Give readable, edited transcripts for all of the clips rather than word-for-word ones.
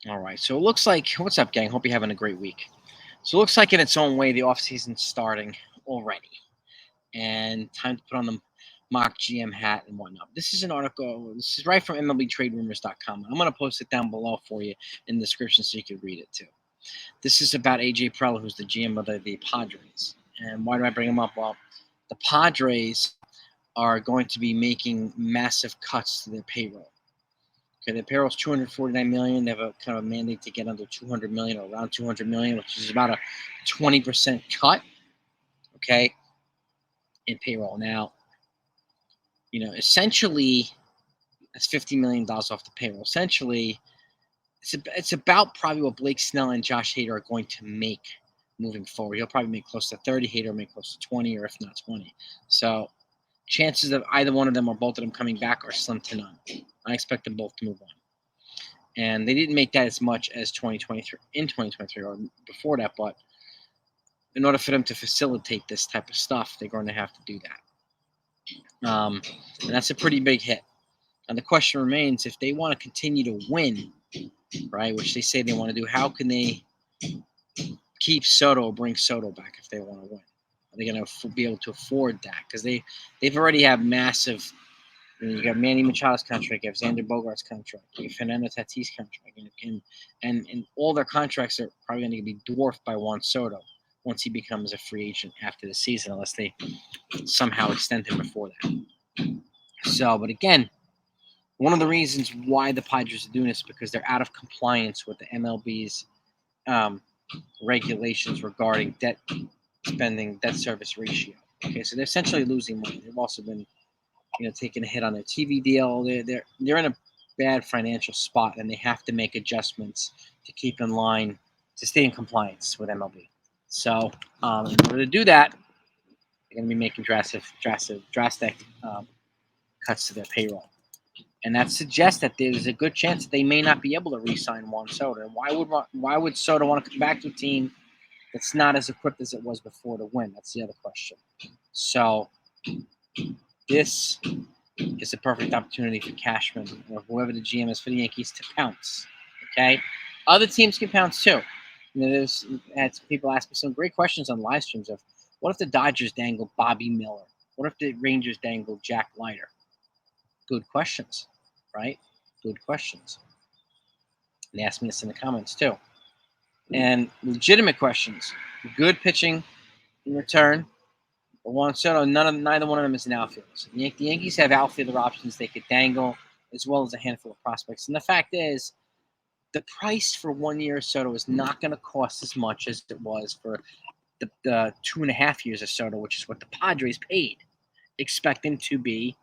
All right. So it looks like, what's up, gang? Hope you're having a great week. So it looks like in its own way, the offseason's starting already. And time to put on the mock GM hat and whatnot. This is an article. This is right from MLBTradeRumors.com. I'm going to post it down below for you in the description so you can read it too. This is about AJ Preller, who's the GM of the Padres. And why do I bring him up? Well, the Padres are going to be making massive cuts to their payroll. Okay, their payroll is $249 million. They have a kind of a mandate to get under $200 million or around $200 million, which is about a 20% cut. Okay, in payroll. Now, essentially, that's $50 million off the payroll. Essentially, it's about probably what Blake Snell and Josh Hader are going to make moving forward. He'll probably make close to 30. Hader will make close to 20, or if not 20. So chances of either one of them or both of them coming back are slim to none. I expect them both to move on. And they didn't make that as much as 2023 or before that, but in order for them to facilitate this type of stuff, they're going to have to do that. And that's a pretty big hit. And the question remains, if they want to continue to win, right, which they say they want to do, how can they keep Soto or bring Soto back if they want to win? Are they going to be able to afford that? Because they've already have massive. You got Manny Machado's contract, you have Xander Bogaerts' contract, you have Fernando Tatis' contract, and all their contracts are probably going to be dwarfed by Juan Soto once he becomes a free agent after the season, unless they somehow extend him before that. So, but again, one of the reasons why the Padres are doing this is because they're out of compliance with the MLB's regulations regarding debt service ratio. Okay, so they're essentially losing money. They've also been taking a hit on their TV deal. They're in a bad financial spot, and they have to make adjustments to keep in line, to stay in compliance with MLB. So, in order to do that, they're going to be making drastic cuts to their payroll, and that suggests that there's a good chance that they may not be able to re-sign Juan Soto. And why would Soto want to come back to a team that's not as equipped as it was before to win? That's the other question. So, this is a perfect opportunity for Cashman or whoever the GM is for the Yankees to pounce. Okay, other teams can pounce too. There's had people ask me some great questions on live streams of what if the Dodgers dangle Bobby Miller? What if the Rangers dangle Jack Leiter? Good questions, right? Good questions. And they asked me this in the comments too. And legitimate questions. Good pitching in return. But Juan Soto, neither one of them is an outfielder. So the Yankees have outfielder options they could dangle, as well as a handful of prospects. And the fact is, the price for 1 year of Soto is not going to cost as much as it was for the 2.5 years of Soto, which is what the Padres paid. Expect him to be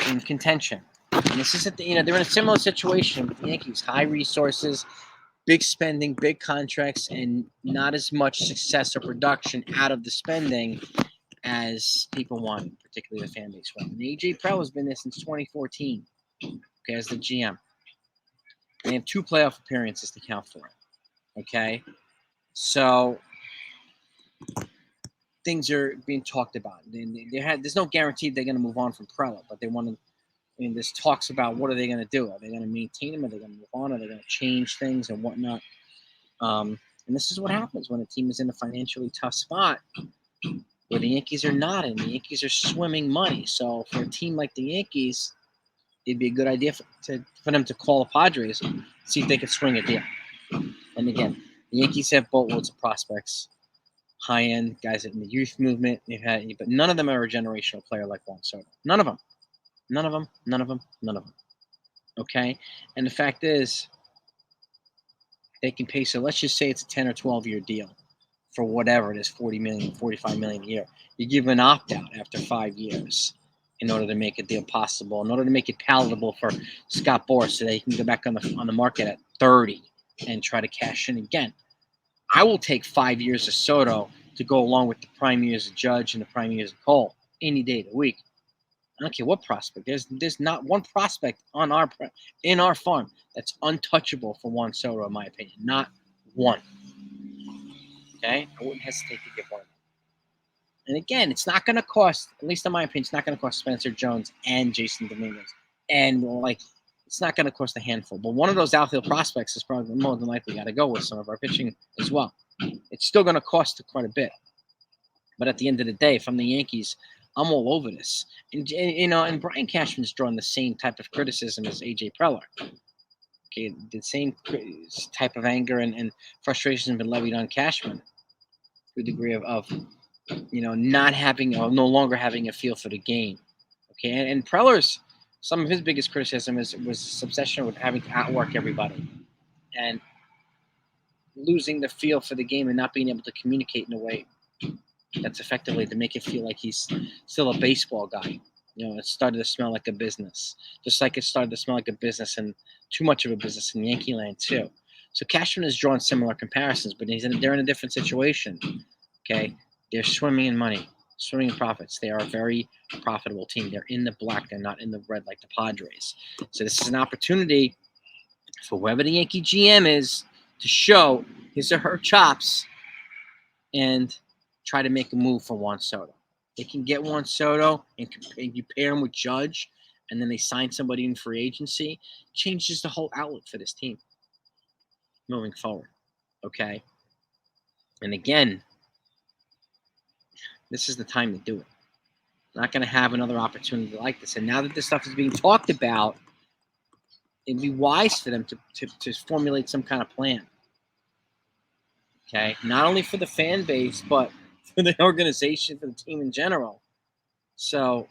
in contention. And this is they're in a similar situation with the Yankees. High resources, big spending, big contracts, and not as much success or production out of the spending as people want, particularly the fan base. And AJ Preller has been there since 2014, okay, as the GM. They have 2 playoff appearances to count for it, okay? So things are being talked about. There's no guarantee they're going to move on from Preller, but they want to. There's talks about what are they going to do? Are they going to maintain him? Are they going to move on? Are they going to change things and whatnot? And this is what happens when a team is in a financially tough spot where the Yankees are not, and the Yankees are swimming money. So for a team like the Yankees, it'd be a good idea for them to call the Padres and see if they could swing a deal. And again, the Yankees have boatloads of prospects, high-end guys in the youth movement. But none of them are a generational player like Juan Soto. None of them. None of them. None of them. None of them. Okay? And the fact is, they can pay. So let's just say it's a 10 or 12-year deal for whatever it is, $40 million, $45 million a year. You give an opt-out after 5 years in order to make a deal possible, in order to make it palatable for Scott Boras so that he can go back on the market at 30 and try to cash in again. I will take 5 years of Soto to go along with the prime years of Judge and the prime years of Cole any day of the week. I don't care what prospect. There's not one prospect in our farm that's untouchable for Juan Soto, in my opinion. Not one. Okay? I wouldn't hesitate to give one. And again, it's not going to cost, at least in my opinion, it's not going to cost Spencer Jones and Jason Dominguez. And it's not going to cost a handful. But one of those outfield prospects is probably more than likely got to go with some of our pitching as well. It's still going to cost quite a bit. But at the end of the day, from the Yankees, I'm all over this. And you know, and Brian Cashman's drawn the same type of criticism as AJ Preller. Okay, the same type of anger and frustration has been levied on Cashman to a degree of you know, not having or no longer having a feel for the game. Okay, and Preller's some of his biggest criticism was his obsession with having to outwork everybody and losing the feel for the game and not being able to communicate in a way that's effectively to make it feel like he's still a baseball guy. You know, it started to smell like a business, just like it started to smell like a business and too much of a business in Yankee land too. So Cashman has drawn similar comparisons, but they're in a different situation. Okay, they're swimming in money, swimming in profits. They are a very profitable team. They're in the black. They're not in the red like the Padres. So this is an opportunity for whoever the Yankee GM is to show his or her chops and try to make a move for Juan Soto. They can get Juan Soto and you pair him with Judge, and then they sign somebody in free agency. Changes the whole outlook for this team moving forward. Okay, and again, this is the time to do it. Not going to have another opportunity like this. And now that this stuff is being talked about, it'd be wise for them to formulate some kind of plan. Okay, not only for the fan base, but for the organization, for the team in general. So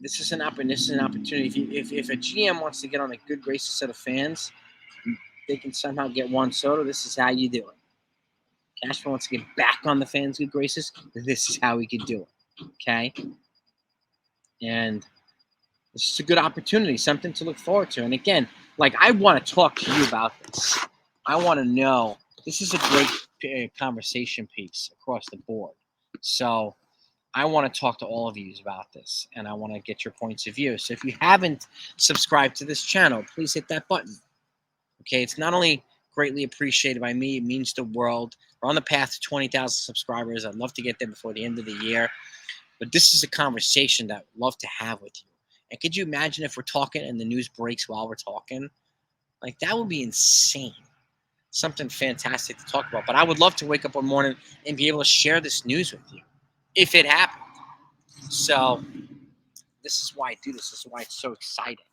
this is an opportunity. If a GM wants to get on a good gracious set of fans, they can somehow get Juan Soto. This is how you do it. Cashman wants to get back on the fans' good graces. This is how we could do it. Okay, and this is a good opportunity, something to look forward to. And again, like I want to talk to you about this. I want to know. This is a great conversation piece across the board. So I want to talk to all of you about this, and I want to get your points of view. So if you haven't subscribed to this channel, please hit that button. Okay, it's not only greatly appreciated by me, it means the world. We're on the path to 20,000 subscribers. I'd love to get there before the end of the year. But this is a conversation that I'd love to have with you. And could you imagine if we're talking and the news breaks while we're talking? Like, that would be insane. Something fantastic to talk about. But I would love to wake up one morning and be able to share this news with you if it happened. So this is why I do this. This is why it's so exciting.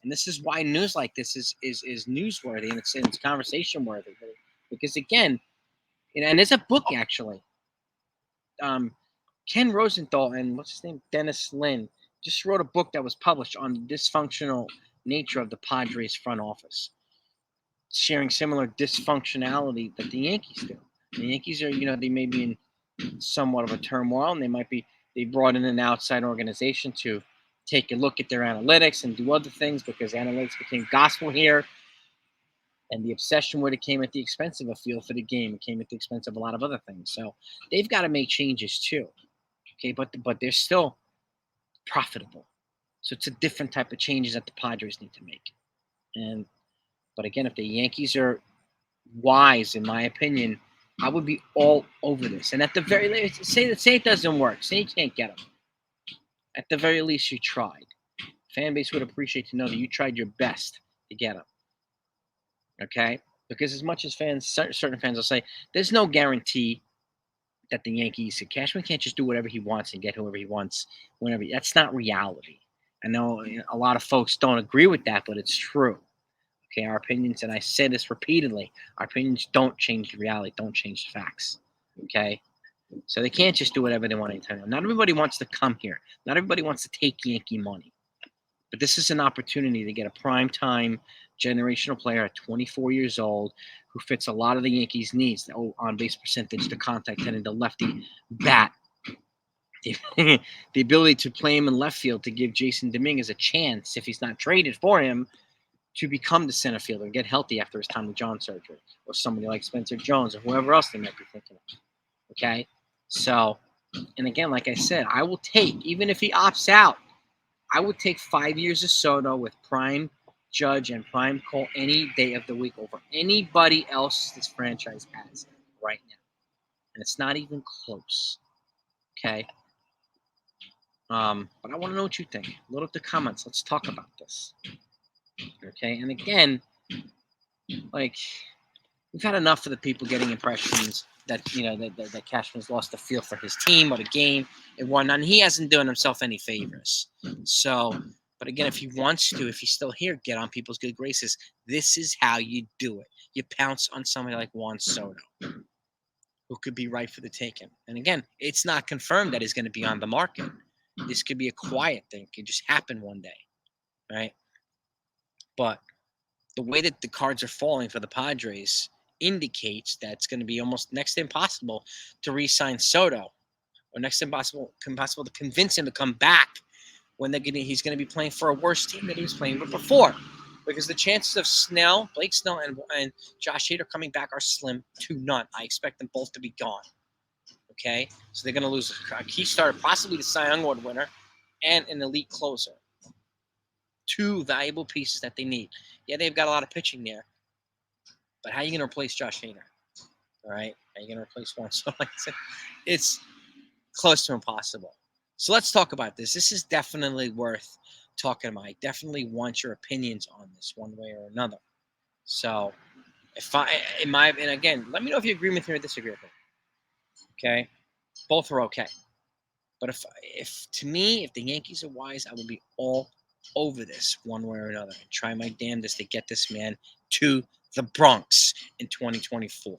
And this is why news like this is newsworthy and it's conversation worthy. Because again, and there's a book actually. Ken Rosenthal and what's his name? Dennis Lin just wrote a book that was published on the dysfunctional nature of the Padres front office, sharing similar dysfunctionality that the Yankees do. The Yankees are, you know, they may be in somewhat of a turmoil, and they brought in an outside organization to take a look at their analytics and do other things because analytics became gospel here. And the obsession with it came at the expense of a feel for the game. It came at the expense of a lot of other things. So they've got to make changes too. Okay, but they're still profitable. So it's a different type of changes that the Padres need to make. But again, if the Yankees are wise, in my opinion, I would be all over this. And at the very least, say it doesn't work. Say you can't get them. At the very least, you tried. Fan base would appreciate to know that you tried your best to get them. Okay? Because as much as certain fans will say, there's no guarantee that the Yankees, Cashman can't just do whatever he wants and get whoever he wants whenever. That's not reality. I know a lot of folks don't agree with that, but it's true. Okay, our opinions, and I say this repeatedly, our opinions don't change the reality, don't change the facts. Okay? So they can't just do whatever they want anytime. Not everybody wants to come here. Not everybody wants to take Yankee money. But this is an opportunity to get a prime-time generational player at 24 years old who fits a lot of the Yankees' needs, the on-base percentage, the contact hitting, the lefty bat, the ability to play him in left field to give Jason Dominguez a chance, if he's not traded for him, to become the center fielder and get healthy after his Tommy John surgery, or somebody like Spencer Jones or whoever else they might be thinking of. Okay? So, and again, like I said, I will take, even if he opts out, I would take 5 years of Soto with prime Judge and prime Cole any day of the week over anybody else this franchise has right now. And it's not even close. Okay? But I want to know what you think. Load up the comments. Let's talk about this. Okay. And again, like, we've had enough of the people getting impressions that that Cashman's lost the feel for his team or the game and whatnot. And he hasn't done himself any favors. So, but again, if he wants to, if he's still here, get on people's good graces. This is how you do it. You pounce on somebody like Juan Soto, who could be right for the taking. And again, it's not confirmed that he's going to be on the market. This could be a quiet thing. It could just happen one day, right? But the way that the cards are falling for the Padres indicates that it's going to be almost next to impossible to re-sign Soto, or next to impossible to convince him to come back when he's going to be playing for a worse team than he was playing with before. Because the chances of Blake Snell, and Josh Hader coming back are slim to none. I expect them both to be gone. Okay? So they're going to lose a key starter, possibly the Cy Young Award winner, and an elite closer. Two valuable pieces that they need. Yeah, they've got a lot of pitching there, but how are you going to replace Josh Hader? All right? How are you going to replace one? So, like I said, it's close to impossible. So let's talk about this. This is definitely worth talking about. I definitely want your opinions on this one way or another. So, and again, let me know if you agree with me or disagree with me. Okay? Both are okay. But if the Yankees are wise, I will be all over this one way or another and try my damnedest to get this man to the Bronx in 2024.